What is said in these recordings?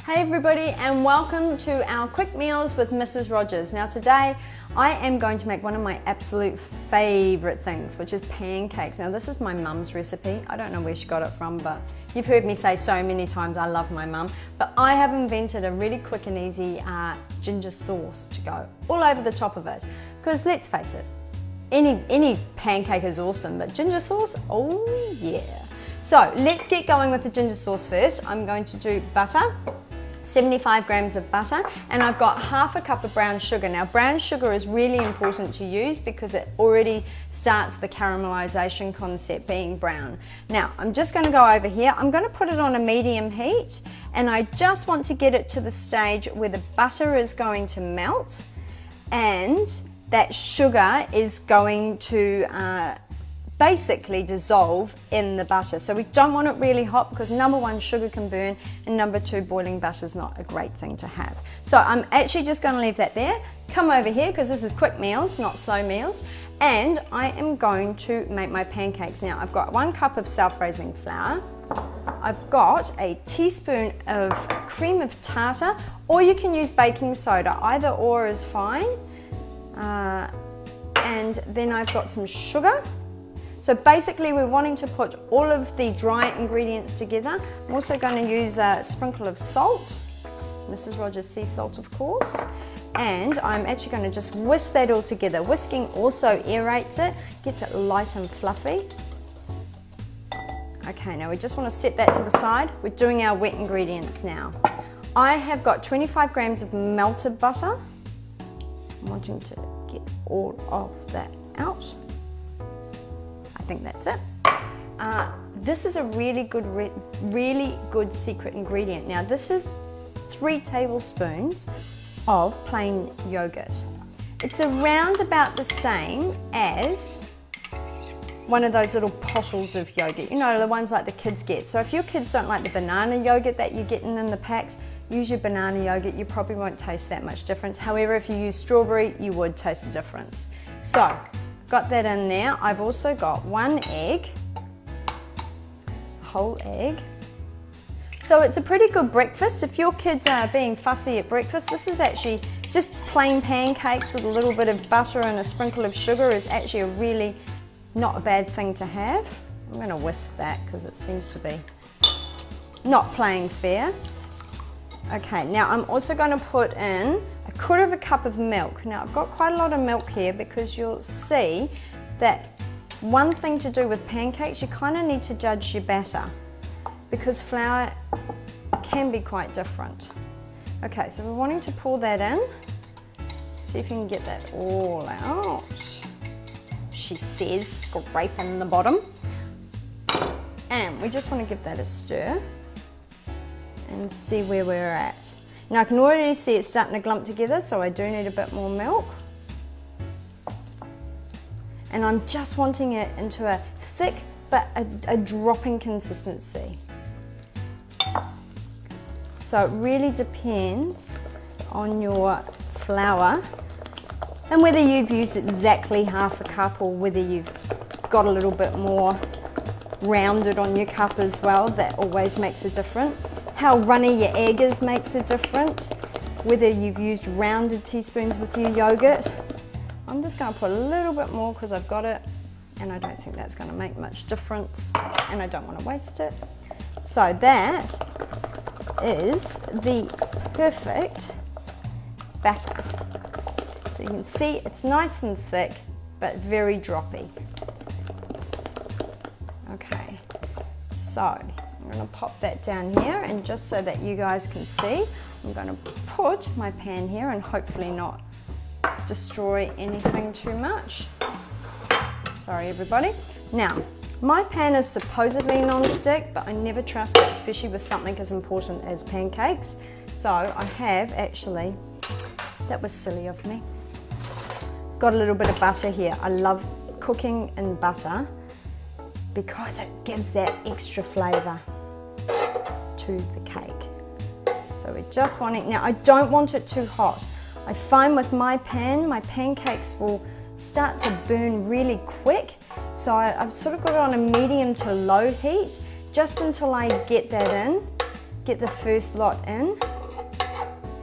Hey everybody, and welcome to our quick meals with Mrs. Rogers. Now today I am going to make one of my absolute favourite things, which is pancakes. Now this is my mum's recipe. I don't know where she got it from, but you've heard me say so many times I love my mum. But I have invented a really quick and easy ginger sauce to go all over the top of it. Because let's face it, any pancake is awesome, but ginger sauce, oh yeah. So let's get going with the ginger sauce first. I'm going to do butter. 75 grams of butter, and I've got half a cup of brown sugar. Now brown sugar is really important to use because it already starts the caramelization concept being brown. Now I'm just going to go over here, I'm going to put it on a medium heat, and I just want to get it to the stage where the butter is going to melt and that sugar is going to basically dissolve in the butter. So we don't want it really hot because number one, sugar can burn, and number two, boiling butter is not a great thing to have. So I'm actually just going to leave that there. Come over here because this is quick meals, not slow meals, and I am going to make my pancakes. Now I've got 1 cup of self-raising flour. I've got a teaspoon of cream of tartar, or you can use baking soda, either or is fine. And then I've got some sugar. So basically we're wanting to put all of the dry ingredients together. I'm also going to use a sprinkle of salt, Mrs. Rogers sea salt of course, and I'm actually going to just whisk that all together. Whisking also aerates it, gets it light and fluffy. Okay, now we just want to set that to the side. We're doing our wet ingredients now. I have got 25 grams of melted butter. I'm wanting to get all of that out. I think that's it. This is a really good secret ingredient. Now this is 3 tablespoons of plain yogurt. It's around about the same as one of those little bottles of yogurt, you know, the ones like the kids get. So if your kids don't like the banana yogurt that you're getting in the packs, use your banana yogurt. You probably won't taste that much difference. However, if you use strawberry, you would taste a difference. So got that in there. I've also got 1 egg, a whole egg. So it's a pretty good breakfast. If your kids are being fussy at breakfast, this is actually just plain pancakes with a little bit of butter and a sprinkle of sugar is actually a really not a bad thing to have. I'm going to whisk that because it seems to be not playing fair. Okay, now I'm also going to put in 1/4 cup of milk. Now I've got quite a lot of milk here because you'll see that one thing to do with pancakes, you kind of need to judge your batter because flour can be quite different. Okay, so we're wanting to pour that in. See if you can get that all out. She says, scraping the bottom. And we just want to give that a stir and see where we're at. Now I can already see it's starting to glump together, so I do need a bit more milk. And I'm just wanting it into a thick but a dropping consistency. So it really depends on your flour and whether you've used exactly half a cup or whether you've got a little bit more rounded on your cup as well. That always makes a difference. How runny your egg is makes a difference. Whether you've used rounded teaspoons with your yogurt. I'm just going to put a little bit more because I've got it and I don't think that's going to make much difference and I don't want to waste it. So that is the perfect batter. So you can see it's nice and thick but very droppy. Okay, so I'm going to pop that down here, and just so that you guys can see, I'm going to put my pan here and hopefully not destroy anything too much. Sorry everybody. Now, my pan is supposedly non-stick, but I never trust it, especially with something as important as pancakes. So I have actually, that was silly of me, got a little bit of butter here. I love cooking in butter because it gives that extra flavour to the cake. So we're just wanting, now I don't want it too hot. I find with my pan, my pancakes will start to burn really quick. So I've sort of got it on a medium to low heat just until I get that in, get the first lot in.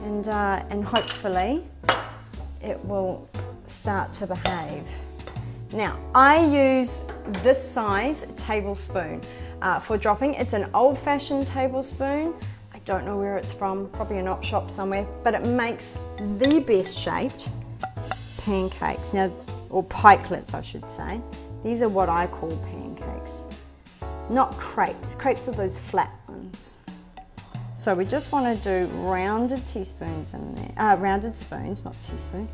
and hopefully it will start to behave. Now, I use this size tablespoon for dropping. It's an old-fashioned tablespoon. I don't know where it's from, probably an op shop somewhere, but it makes the best shaped pancakes. Now, or pikelets, I should say. These are what I call pancakes, not crepes. Crepes are those flat ones. So we just want to do rounded teaspoons in there, rounded spoons, not teaspoon.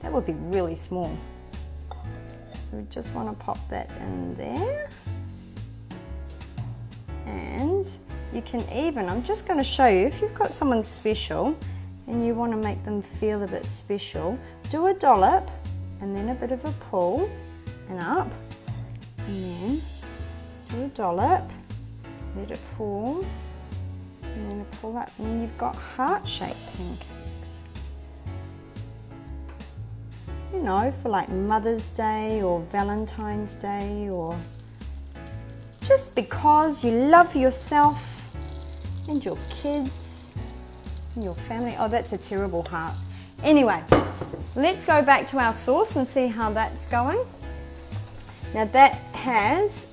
That would be really small. So we just want to pop that in there. And you can even, I'm just going to show you, if you've got someone special and you want to make them feel a bit special, do a dollop and then a bit of a pull and up, and then do a dollop, let it fall, and then a pull up, and then you've got heart-shaped pancakes. You know, for like Mother's Day or Valentine's Day, or just because you love yourself and your kids and your family. Oh, that's a terrible heart. Anyway, let's go back to our sauce and see how that's going. Now that has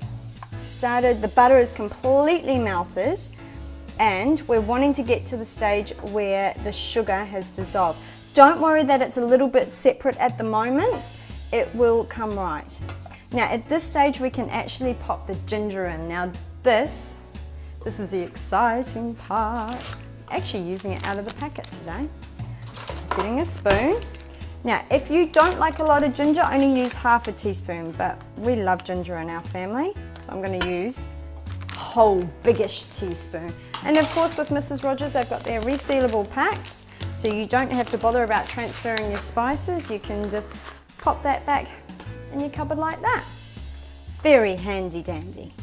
started, the butter is completely melted, and we're wanting to get to the stage where the sugar has dissolved. Don't worry that it's a little bit separate at the moment. It will come right. Now at this stage we can actually pop the ginger in. Now this is the exciting part. Actually using it out of the packet today. Getting a spoon. Now if you don't like a lot of ginger, only use half a teaspoon, but we love ginger in our family, so I'm going to use a whole biggish teaspoon. And of course with Mrs. Rogers they've got their resealable packs, so you don't have to bother about transferring your spices. You can just pop that back in your cupboard like that. Very handy dandy.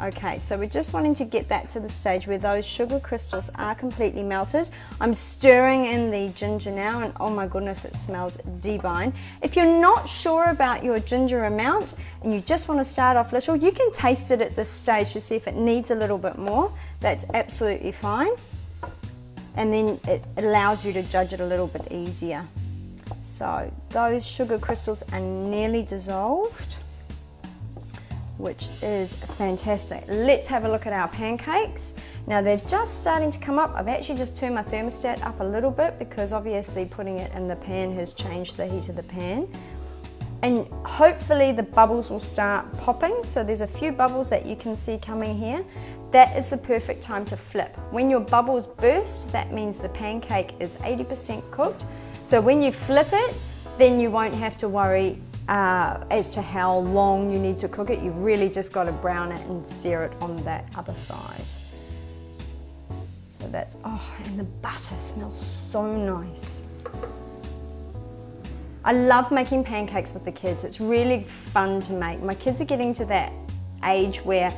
Okay, so we're just wanting to get that to the stage where those sugar crystals are completely melted. I'm stirring in the ginger now, and oh my goodness, it smells divine. If you're not sure about your ginger amount and you just want to start off little, you can taste it at this stage to see if it needs a little bit more. That's absolutely fine. And then it allows you to judge it a little bit easier. So those sugar crystals are nearly dissolved, which is fantastic. Let's have a look at our pancakes. Now they're just starting to come up. I've actually just turned my thermostat up a little bit because obviously putting it in the pan has changed the heat of the pan. And hopefully the bubbles will start popping. So there's a few bubbles that you can see coming here. That is the perfect time to flip. When your bubbles burst, that means the pancake is 80% cooked. So when you flip it, then you won't have to worry as to how long you need to cook it. You've really just got to brown it and sear it on that other side. So that's, oh, and the butter smells so nice. I love making pancakes with the kids. It's really fun to make. My kids are getting to that age where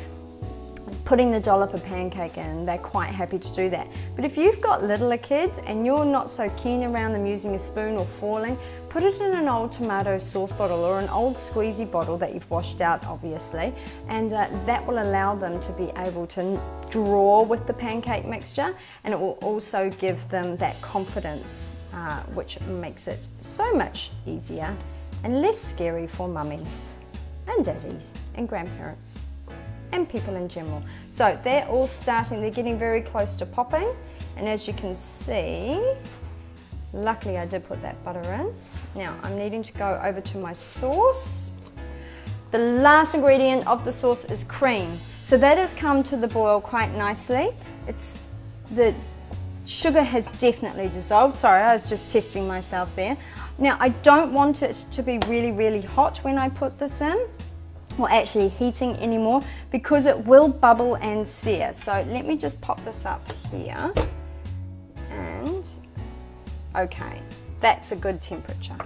putting the dollop of pancake in, they're quite happy to do that. But if you've got littler kids and you're not so keen around them using a spoon or falling, put it in an old tomato sauce bottle or an old squeezy bottle that you've washed out, obviously, and that will allow them to be able to draw with the pancake mixture, and it will also give them that confidence, which makes it so much easier and less scary for mummies and daddies and grandparents and people in general. So they're all starting, they're getting very close to popping, and as you can see, luckily I did put that butter in. Now I'm needing to go over to my sauce. The last ingredient of the sauce is cream. So that has come to the boil quite nicely. The sugar has definitely dissolved. Sorry, I was just testing myself there. Now I don't want it to be really, really hot when I put this in, or actually heating anymore, because it will bubble and sear. So let me just pop this up here, and okay, that's a good temperature.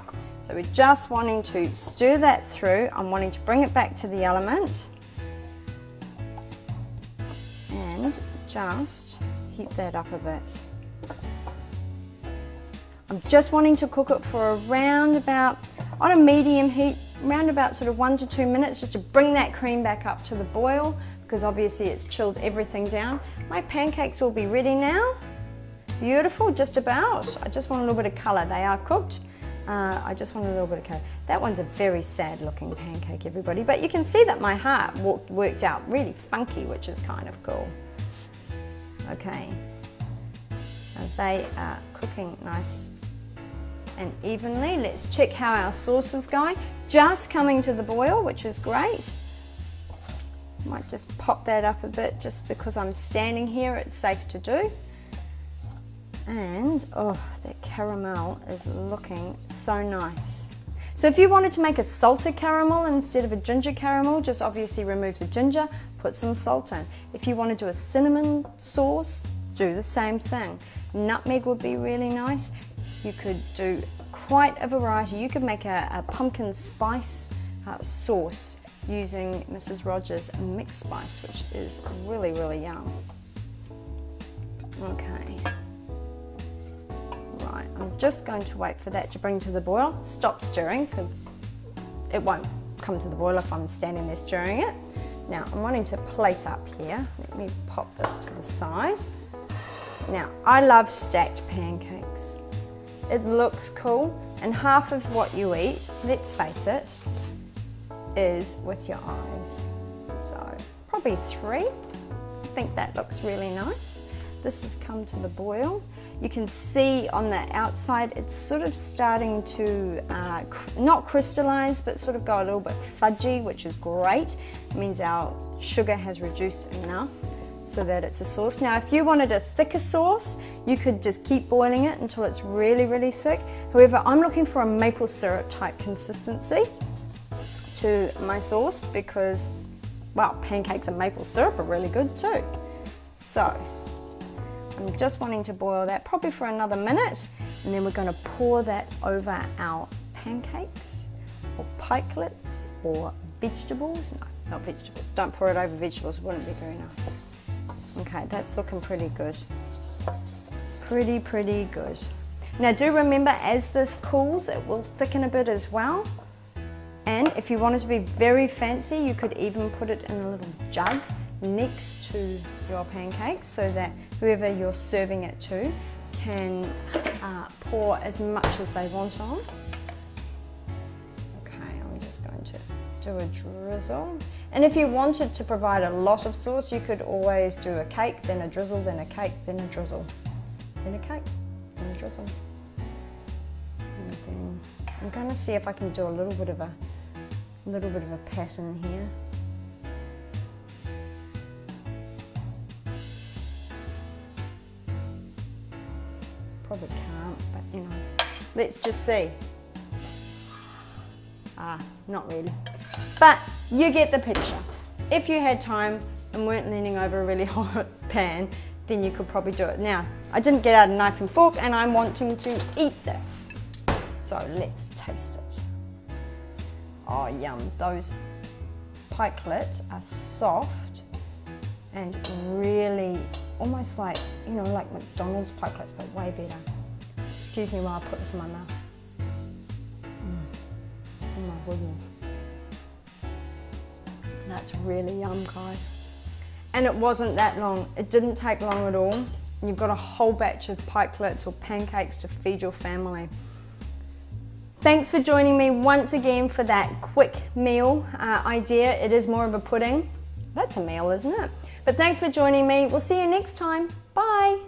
So we're just wanting to stir that through. I'm wanting to bring it back to the element and just heat that up a bit. I'm just wanting to cook it for around about, on a medium heat, around about sort of 1 to 2 minutes, just to bring that cream back up to the boil, because obviously it's chilled everything down. My pancakes will be ready now, beautiful, just about. I just want a little bit of colour. They are cooked. I just want a little bit of colour. That one's a very sad looking pancake, everybody, but you can see that my heart worked out really funky, which is kind of cool. Okay, now they are cooking nice and evenly. Let's check how our sauce is going. Just coming to the boil, which is great. Might just pop that up a bit just because I'm standing here, it's safe to do. And oh, that caramel is looking so nice. So if you wanted to make a salted caramel instead of a ginger caramel, just obviously remove the ginger, put some salt in. If you want to do a cinnamon sauce, do the same thing. Nutmeg would be really nice. You could do quite a variety. You could make a pumpkin spice sauce using Mrs. Rogers' mixed spice, which is really, really yum. Okay. Right, I'm just going to wait for that to bring to the boil. Stop stirring because it won't come to the boil if I'm standing there stirring it. Now I'm wanting to plate up here. Let me pop this to the side. Now I love stacked pancakes. It looks cool, and half of what you eat, let's face it, is with your eyes. So probably 3. I think that looks really nice. This has come to the boil. You can see on the outside it's sort of starting to not crystallize, but sort of go a little bit fudgy, which is great. It means our sugar has reduced enough so that it's a sauce. Now if you wanted a thicker sauce, you could just keep boiling it until it's really, really thick. However, I'm looking for a maple syrup type consistency to my sauce because, well, pancakes and maple syrup are really good too. So I'm just wanting to boil that probably for another minute, and then we're going to pour that over our pancakes or pikelets or vegetables. No, not vegetables. Don't pour it over vegetables, it wouldn't be very nice. Okay, that's looking pretty good. Pretty good. Now do remember, as this cools, it will thicken a bit as well. And if you wanted to be very fancy, you could even put it in a little jug next to your pancakes so that whoever you're serving it to can pour as much as they want on. Okay, I'm just going to do a drizzle. And if you wanted to provide a lot of sauce, you could always do a cake, then a drizzle, then a cake, then a drizzle, then a cake, then a drizzle. And then I'm going to see if I can do a little bit of a pattern here. Probably can't, but you know, let's just see. Not really, but you get the picture. If you had time and weren't leaning over a really hot pan, then you could probably do it. Now, I didn't get out a knife and fork, and I'm wanting to eat this, so let's taste it. Oh yum, those pikelets are soft and really almost like, you know, like McDonald's pikelets, but way better. Excuse me while I put this in my mouth. Oh my goodness. That's really yum, guys. And it wasn't that long. It didn't take long at all. You've got a whole batch of pikelets or pancakes to feed your family. Thanks for joining me once again for that quick meal idea. It is more of a pudding. That's a meal, isn't it? But thanks for joining me. We'll see you next time. Bye.